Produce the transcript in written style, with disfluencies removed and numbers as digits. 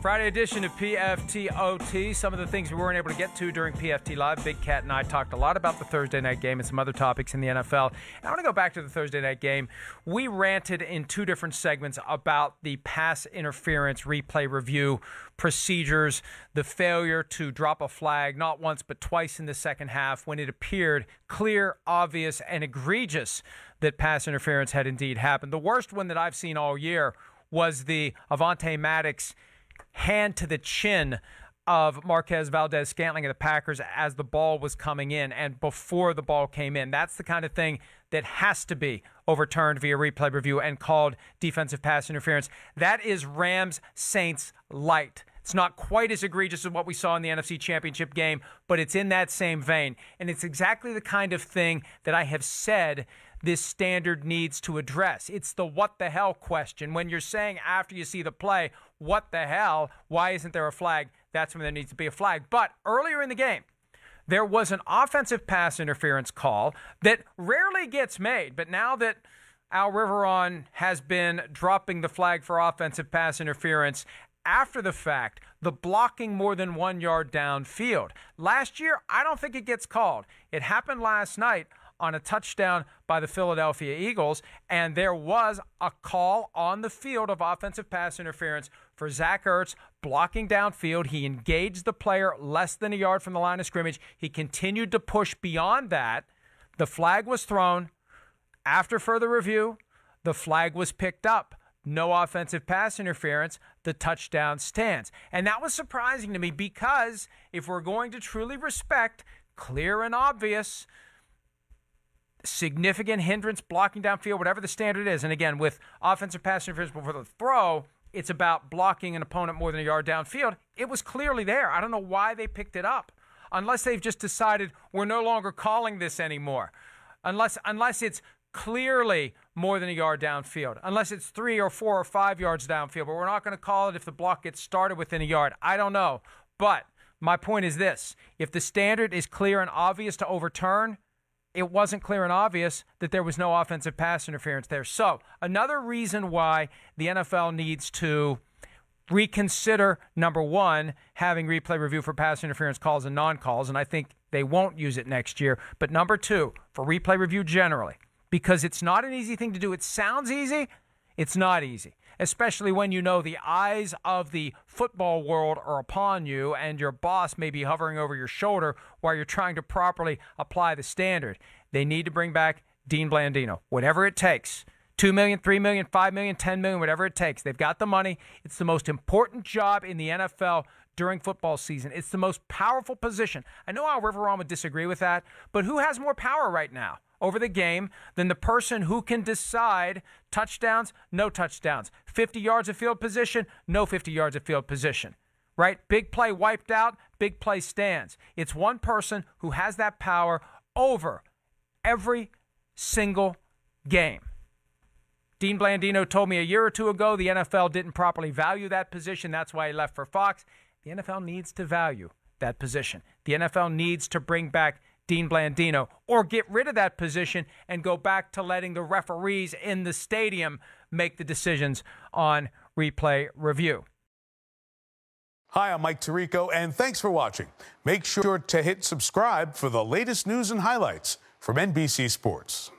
Friday edition of PFT OT. Some of the things we weren't able to get to during PFT Live. Big Cat and I talked a lot about the Thursday night game and some other topics in the NFL. And I want to go back to the Thursday night game. We ranted in two different segments about the pass interference replay review procedures, the failure to drop a flag not once but twice in the second half when it appeared clear, obvious, and egregious that pass interference had indeed happened. The worst one that I've seen all year was the Avonte Maddox hand to the chin of Marquez Valdez-Scantling of the Packers as the ball was coming in and before the ball came in. That's the kind of thing that has to be overturned via replay review and called defensive pass interference. That is Rams-Saints light. It's not quite as egregious as what we saw in the NFC Championship game, but it's in that same vein. And it's exactly the kind of thing that I have said this standard needs to address. It's the what the hell question. When you're saying after you see the play, what the hell, why isn't there a flag? That's when there needs to be a flag. But earlier in the game, there was an offensive pass interference call that rarely gets made. But now that Al Riveron has been dropping the flag for offensive pass interference after the fact, the blocking more than 1 yard downfield. Last year, I don't think it gets called. It happened last night on a touchdown by the Philadelphia Eagles, and there was a call on the field of offensive pass interference for Zach Ertz blocking downfield. He engaged the player less than a yard from the line of scrimmage. He continued to push beyond that. The flag was thrown. After further review, the flag was picked up. No offensive pass interference. The touchdown stands. And that was surprising to me because if we're going to truly respect clear and obvious significant hindrance, blocking downfield, whatever the standard is. And again, with offensive pass interference before the throw, it's about blocking an opponent more than a yard downfield. It was clearly there. I don't know why they picked it up. Unless they've just decided we're no longer calling this anymore. Unless it's clearly more than a yard downfield. Unless it's 3 or 4 or 5 yards downfield. But we're not going to call it if the block gets started within a yard. I don't know. But my point is this. If the standard is clear and obvious to overturn, it wasn't clear and obvious that there was no offensive pass interference there. So another reason why the NFL needs to reconsider, number one, having replay review for pass interference calls and non-calls, and I think they won't use it next year. But number two, for replay review generally, because it's not an easy thing to do. It sounds easy. It's not easy, especially when you know the eyes of the football world are upon you and your boss may be hovering over your shoulder while you're trying to properly apply the standard. They need to bring back Dean Blandino, whatever it takes. $2 million, $3 million, $5 million, $10 million, whatever it takes. They've got the money. It's the most important job in the NFL during football season. It's the most powerful position. I know Al Riveron would disagree with that, but who has more power right now over the game than the person who can decide touchdowns, no touchdowns, 50 yards of field position, no 50 yards of field position, right? Big play wiped out, big play stands. It's one person who has that power over every single game. Dean Blandino told me a year or two ago the NFL didn't properly value that position. That's why he left for Fox. The NFL needs to value that position. The NFL needs to bring back Dean Blandino or get rid of that position and go back to letting the referees in the stadium make the decisions on replay review. Hi, I'm Mike Tirico, and thanks for watching. Make sure to hit subscribe for the latest news and highlights from NBC Sports.